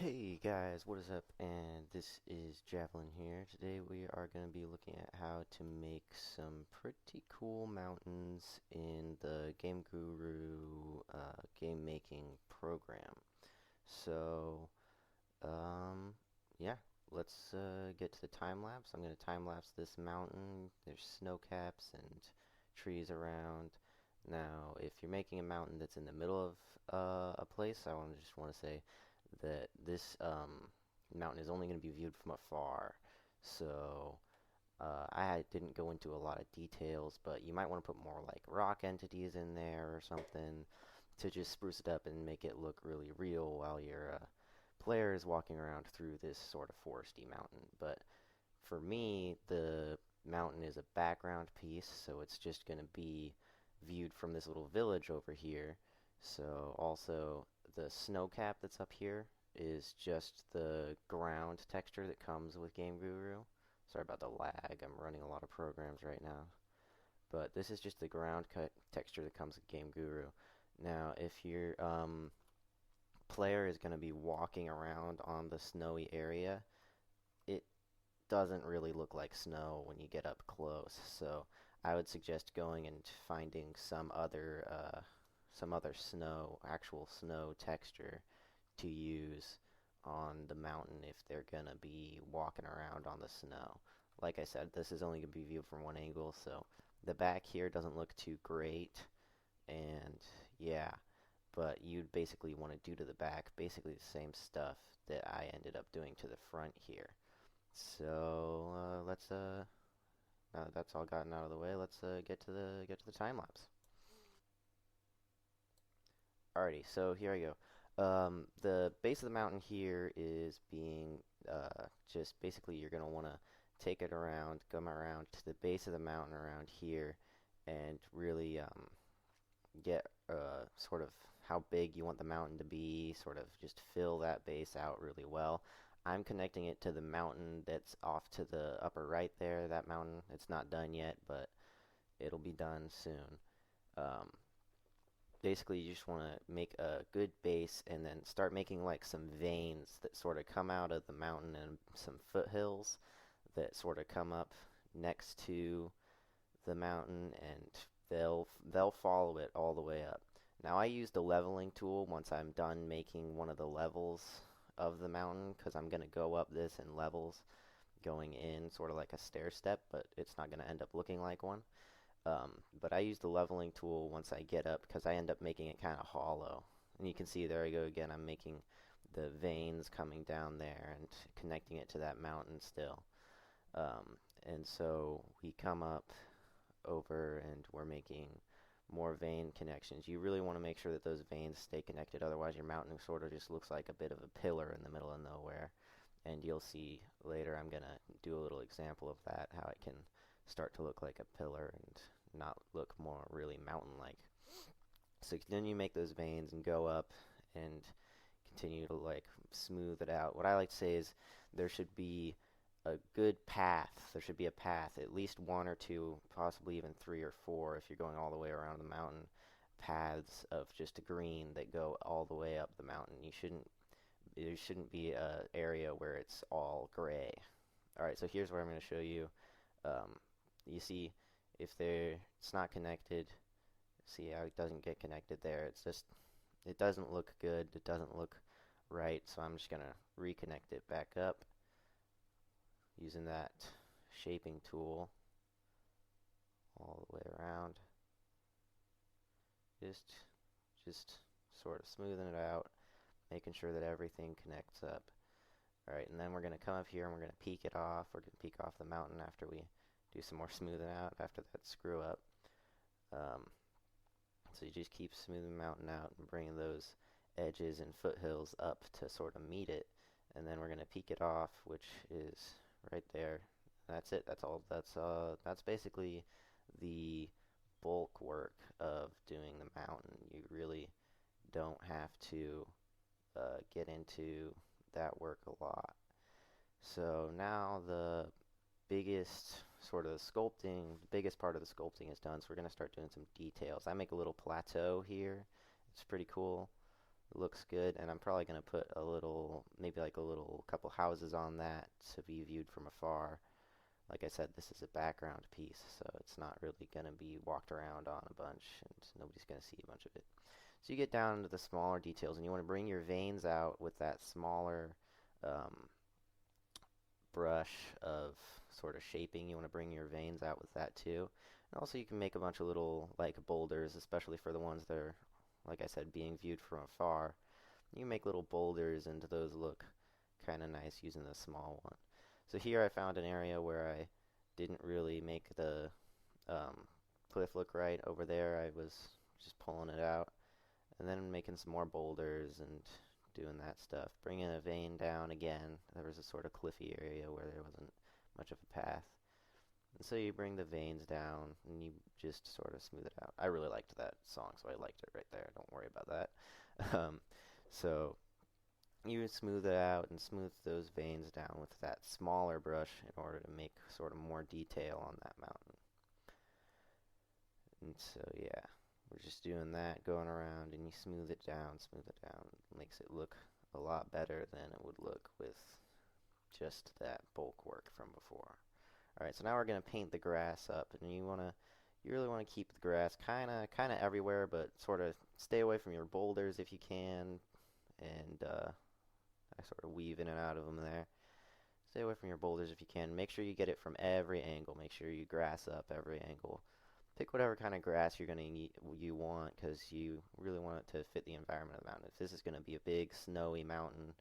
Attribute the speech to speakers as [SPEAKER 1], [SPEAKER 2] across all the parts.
[SPEAKER 1] Hey guys, what is up? And this is Javelin here. Today we are going to be looking at how to make some pretty cool mountains in the GameGuru game making program. So, um, yeah, let's get to the time lapse. I'm going to time lapse this mountain. There's snow caps and trees around. Now, if you're making a mountain that's in the middle of a place, just want to say that this mountain is only going to be viewed from afar. So I didn't go into a lot of details, but you might want to put more like rock entities in there or something to just spruce it up and make it look really real while your player is walking around through this sort of foresty mountain. But for me, the mountain is a background piece, so it's just going to be viewed from this little village over here. So also the snow cap that's up here is just the ground texture that comes with GameGuru. Sorry about the lag. I'm running a lot of programs right now. But this is just the ground cut texture that comes with GameGuru. Now, if your player is going to be walking around on the snowy area, it doesn't really look like snow when you get up close. So I would suggest going and finding some other snow, actual snow texture to use on the mountain if they're gonna be walking around on the snow. Like I said, this is only gonna be viewed from one angle, so the back here doesn't look too great, and yeah, but you'd basically want to do to the back basically the same stuff that I ended up doing to the front here. So let's now that that's all gotten out of the way, let's get to the time lapse. Alrighty, so here I go. The base of the mountain here is being just basically you're gonna want to take it around, come around to the base of the mountain around here, and really get sort of how big you want the mountain to be, sort of just fill that base out really well. I'm connecting it to the mountain that's off to the upper right there. That mountain, it's not done yet, but it'll be done soon. Um, Basically, you just want to make a good base and then start making like some veins that sort of come out of the mountain and some foothills that sort of come up next to the mountain, and they'll follow it all the way up. Now I use the leveling tool once I'm done making one of the levels of the mountain because I'm going to go up this in levels going in sort of like a stair step, but it's not going to end up looking like one. But I use the leveling tool once I get up because I end up making it kind of hollow. And you can see there I go again. I'm making the veins coming down there and connecting it to that mountain still. Um, and so we come up over and we're making more vein connections. You really want to make sure that those veins stay connected, otherwise your mountain sort of just looks like a bit of a pillar in the middle of nowhere. And you'll see later I'm going to do a little example of that, how it can start to look like a pillar and not look more really mountain-like. So then you make those veins and go up and continue to like smooth it out. What I like to say is there should be a good path. There should be a path, at least one or two, possibly even three or four if you're going all the way around the mountain, paths of just green that go all the way up the mountain. There shouldn't be a area where it's all gray. All right, so here's where I'm going to show you. Um, you see, if it's not connected, see how it doesn't get connected there. It doesn't look good. It doesn't look right. So I'm just going to reconnect it back up using that shaping tool all the way around. Just, just sort of smoothing it out, making sure that everything connects up. All right, and then we're going to come up here and we're going to peak it off. We're going to peak off the mountain after we do some more smoothing out after that screw up. Um, so you just keep smoothing the mountain out and bringing those edges and foothills up to sort of meet it. And then we're going to peak it off, which is right there. That's it. That's all. That's basically the bulk work of doing the mountain. You really don't have to get into that work a lot. So now the biggest sort of sculpting, the biggest part of the sculpting is done. So we're going to start doing some details. I make a little plateau here. It's pretty cool. It looks good, and I'm probably going to put a little, maybe like a little couple houses on that to be viewed from afar. Like I said, this is a background piece, so it's not really going to be walked around on a bunch, and nobody's going to see a bunch of it. So you get down to the smaller details, and you want to bring your veins out with that smaller um, brush of sort of shaping. You want to bring your veins out with that too. And also you can make a bunch of little like boulders, especially for the ones that are, like I said, being viewed from afar. You can make little boulders and those look kind of nice using the small one. So here I found an area where I didn't really make the um, cliff look right. Over there I was just pulling it out and then making some more boulders and doing that stuff. Bringing a vein down again. There was a sort of cliffy area where there wasn't much of a path. And so you bring the veins down and you just sort of smooth it out. I really liked that song, so I liked it right there. Don't worry about that. So you smooth it out and smooth those veins down with that smaller brush in order to make sort of more detail on that mountain. And so yeah, we're just doing that, going around, and you smooth it down, makes it look a lot better than it would look with just that bulk work from before. Alright, so now we're going to paint the grass up, and you really want to keep the grass kind of everywhere, but sort of stay away from your boulders if you can, and I sort of weave in and out of them there. Stay away from your boulders if you can. Make sure you get it from every angle. Make sure you grass up every angle. Pick whatever kind of grass you want, because you really want it to fit the environment of the mountain. If this is going to be a big snowy mountain,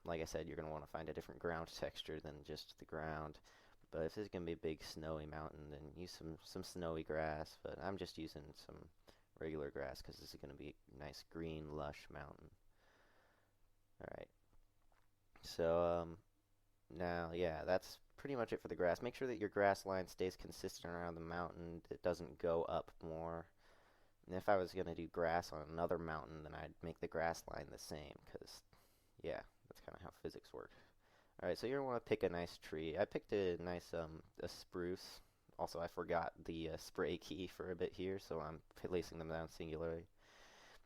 [SPEAKER 1] like I said, you're going to want to find a different ground texture than just the ground. But if this is going to be a big snowy mountain, then use some snowy grass. But I'm just using some regular grass because this is going to be a nice green lush mountain. Alright, so now, yeah, that's pretty much it for the grass. Make sure that your grass line stays consistent around the mountain. It doesn't go up more. And if I was going to do grass on another mountain, then I'd make the grass line the same, because, yeah, that's kind of how physics work. Alright, so you're going to want to pick a nice tree. I picked a nice, a spruce. Also, I forgot the spray key for a bit here, so I'm placing them down singularly.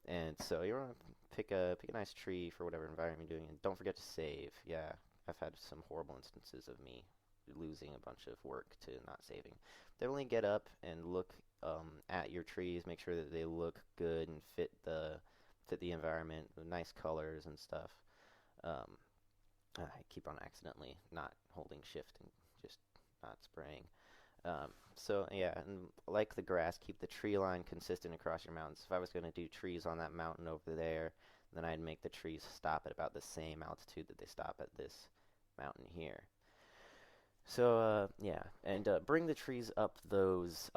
[SPEAKER 1] And so you're going to pick a nice tree for whatever environment you're doing, and don't forget to save. Yeah, I've had some horrible instances of me losing a bunch of work to not saving. Definitely get up and look at your trees. Make sure that they look good and fit the environment with nice colors and stuff. I keep on accidentally not holding shift and just not spraying. So yeah, and like the grass, keep the tree line consistent across your mountains. If I was going to do trees on that mountain over there, then I'd make the trees stop at about the same altitude that they stop at this mountain here. So yeah, and bring the trees up those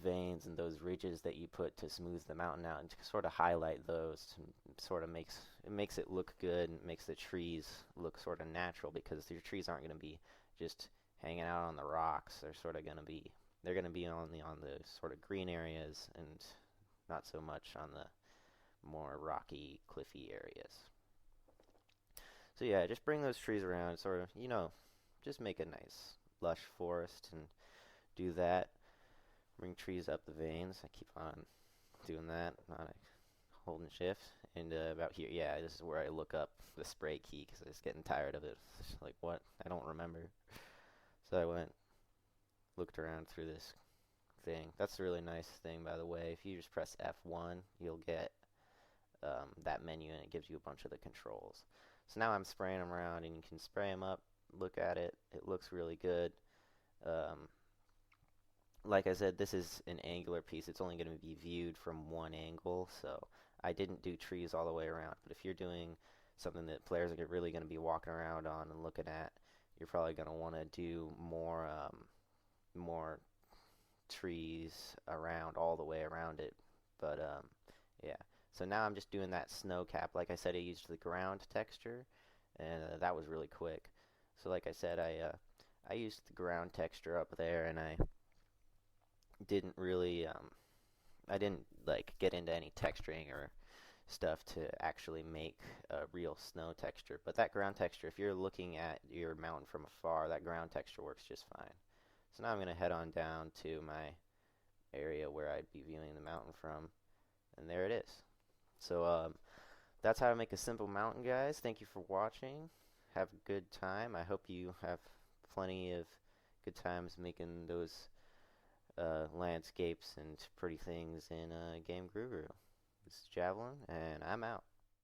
[SPEAKER 1] veins and those ridges that you put to smooth the mountain out, and to sort of highlight those. Sort of makes it look good, and makes the trees look sort of natural, because your trees aren't going to be just hanging out on the rocks. They're going to be on the sort of green areas, and not so much on the more rocky, cliffy areas. So yeah, just bring those trees around, sort of, just make a nice lush forest and do that. Bring trees up the veins. I keep on doing that, not holding shift. And about here, yeah, this is where I look up the spray key because I was getting tired of it. It's like, what? I don't remember. So I looked around through this thing. That's a really nice thing, by the way. If you just press F1, you'll get that menu, and it gives you a bunch of the controls. So now I'm spraying them around, and you can spray them up. Look at it. It looks really good. Like I said, this is an angular piece. It's only going to be viewed from one angle, so I didn't do trees all the way around. But if you're doing something that players are really going to be walking around on and looking at, you're probably going to want to do more trees around, all the way around it. But yeah. So now I'm just doing that snow cap. Like I said, I used the ground texture, and that was really quick. So like I said, I used the ground texture up there, and I didn't really I didn't like get into any texturing or stuff to actually make a real snow texture. But that ground texture, if you're looking at your mountain from afar, that ground texture works just fine. So now I'm going to head on down to my area where I'd be viewing the mountain from, and there it is. So that's how to make a simple mountain, guys. Thank you for watching. Have a good time. I hope you have plenty of good times making those landscapes and pretty things in GameGuru. This is Javelin, and I'm out.